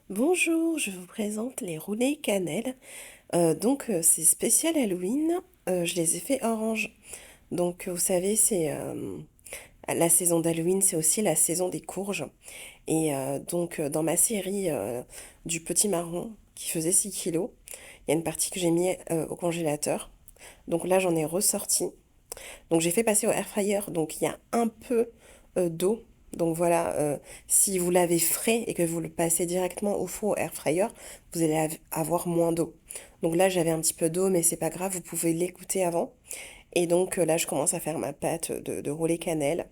Bonjour, je vous présente les roulés cannelle. C'est spécial Halloween. Je les ai fait orange. Vous savez, c'est la saison d'Halloween, c'est aussi la saison des courges. Dans ma série du petit marron qui faisait 6 kilos, il y a une partie que j'ai mis au congélateur. Donc là, j'en ai ressorti. Donc j'ai fait passer au air fryer, donc il y a un peu d'eau. Donc voilà, si vous l'avez frais et que vous le passez directement au four au air fryer, vous allez avoir moins d'eau. Donc là j'avais un petit peu d'eau, mais c'est pas grave, vous pouvez l'écouter avant. Là je commence à faire ma pâte de roulé cannelle,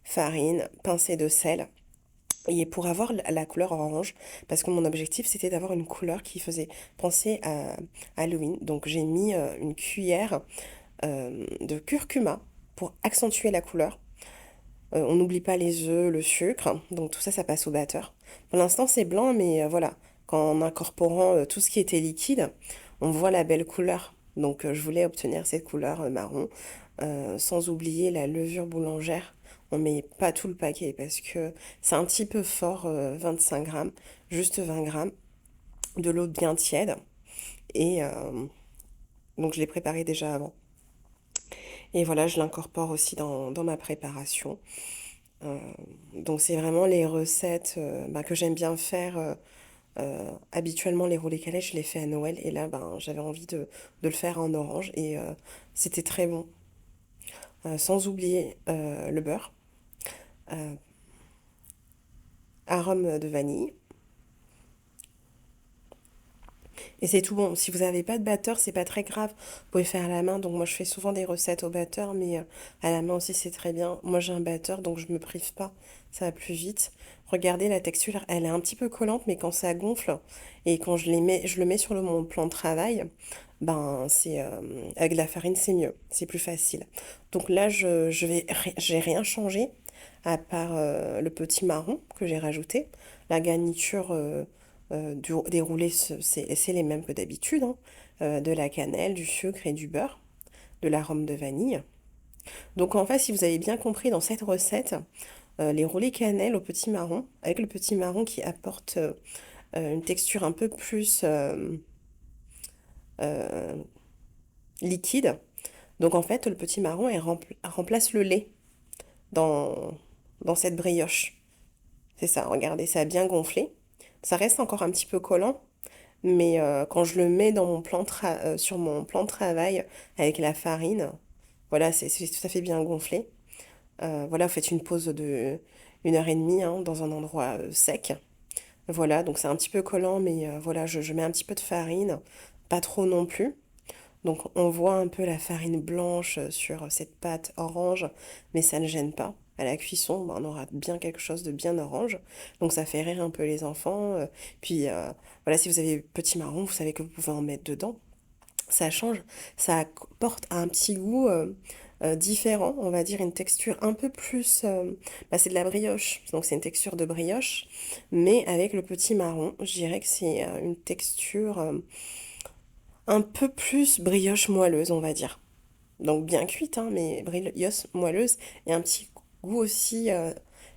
farine, pincée de sel. Et pour avoir la couleur orange, parce que mon objectif c'était d'avoir une couleur qui faisait penser à Halloween. Donc j'ai mis une cuillère de curcuma pour accentuer la couleur. On n'oublie pas les œufs, le sucre, donc tout ça, ça passe au batteur. Pour l'instant, c'est blanc, mais voilà, en incorporant tout ce qui était liquide, on voit la belle couleur. Je voulais obtenir cette couleur marron, sans oublier la levure boulangère. On met pas tout le paquet parce que c'est un petit peu fort, 25 grammes, juste 20 grammes, de l'eau bien tiède. Et donc je l'ai préparé déjà avant. Et voilà, je l'incorpore aussi dans ma préparation. Euh, donc c'est vraiment les recettes que j'aime bien faire. Habituellement, les roulés calais, je les fais à Noël. Et là, j'avais envie de le faire en orange. C'était très bon. Sans oublier le beurre, euh, arôme de vanille. Et c'est tout bon. Si vous n'avez pas de batteur, c'est pas très grave. Vous pouvez faire à la main. Donc moi, je fais souvent des recettes au batteur, mais à la main aussi, c'est très bien. Moi, j'ai un batteur, donc je me prive pas. Ça va plus vite. Regardez la texture, elle est un petit peu collante, mais quand ça gonfle et quand je le mets sur mon plan de travail, avec de la farine, c'est mieux, c'est plus facile. Donc là, j'ai rien changé à part le petit marron que j'ai rajouté, la garniture. Des roulés, c'est les mêmes que d'habitude, hein. De la cannelle, du sucre et du beurre, de l'arôme de vanille. Donc en fait, si vous avez bien compris dans cette recette, les roulés cannelle au petit marron, avec le petit marron qui apporte une texture un peu plus euh, liquide. Donc en fait, le petit marron remplace le lait dans, dans cette brioche. C'est ça, regardez, ça a bien gonflé. Ça reste encore un petit peu collant, mais quand je le mets sur mon plan de travail avec la farine, voilà, c'est tout à fait bien gonflé. Voilà, vous faites une pause de 1 heure et demie hein, dans un endroit sec. Voilà, donc c'est un petit peu collant, mais voilà, je mets un petit peu de farine, pas trop non plus. Donc on voit un peu la farine blanche sur cette pâte orange, mais ça ne gêne pas. À la cuisson, on aura bien quelque chose de bien orange. Donc ça fait rire un peu les enfants. Voilà, si vous avez petit marron, vous savez que vous pouvez en mettre dedans. Ça change, ça apporte un petit goût différent, on va dire une texture un peu plus... c'est de la brioche, donc c'est une texture de brioche, mais avec le petit marron, je dirais que c'est une texture un peu plus brioche moelleuse, on va dire. Donc bien cuite, hein, mais brioche moelleuse et un petit goût aussi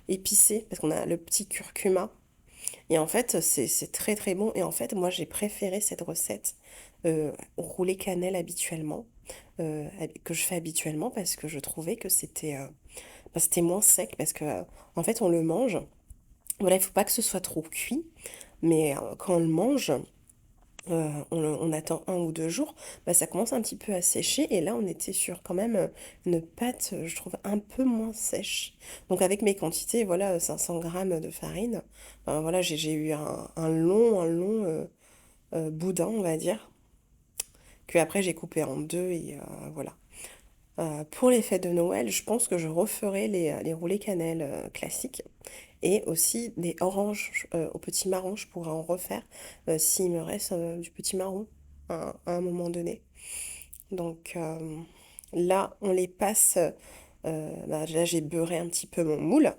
épicé, parce qu'on a le petit curcuma. Et en fait, c'est très très bon. Et en fait, moi, j'ai préféré cette recette au roulé cannelle habituellement, que je fais habituellement, parce que je trouvais que c'était moins sec, parce que en fait, on le mange. Voilà, il faut pas que ce soit trop cuit, mais quand on le mange, on attend 1 ou 2 jours, ça commence un petit peu à sécher. Et là, on était sur quand même une pâte, je trouve, un peu moins sèche. Donc avec mes quantités, voilà, 500 grammes de farine, voilà, j'ai eu un long boudin, on va dire, que après j'ai coupé en deux et voilà. Pour les fêtes de Noël, je pense que je referai les roulés cannelle classiques et aussi des oranges au petit marron. Je pourrais en refaire s'il me reste du petit marron à un moment donné. Donc là, on les passe. Là, j'ai beurré un petit peu mon moule.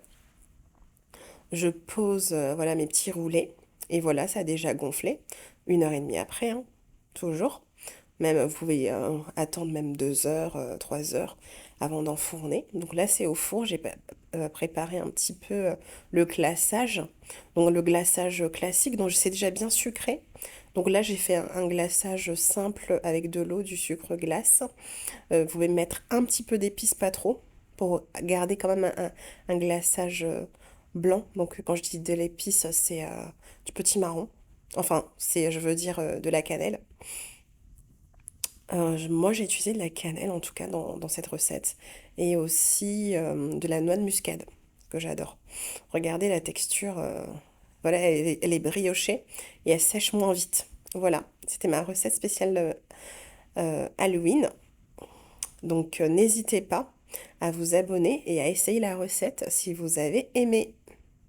Je pose voilà mes petits roulés et voilà, ça a déjà gonflé. 1 heure et demie après, hein, toujours. Même, vous pouvez attendre même 2 heures, 3 heures. avant d'enfourner. Donc là, c'est au four. J'ai préparé un petit peu le glaçage. Donc le glaçage classique, donc c'est déjà bien sucré. Donc là, j'ai fait un glaçage simple avec de l'eau, du sucre glace. Vous pouvez mettre un petit peu d'épices, pas trop, pour garder quand même un glaçage blanc. Donc quand je dis de l'épice, c'est du petit marron. Enfin, c'est, je veux dire, de la cannelle. Moi, j'ai utilisé de la cannelle, en tout cas, dans cette recette. Et aussi de la noix de muscade, que j'adore. Regardez la texture. Voilà, elle est briochée et elle sèche moins vite. Voilà, c'était ma recette spéciale Halloween. Donc, n'hésitez pas à vous abonner et à essayer la recette si vous avez aimé.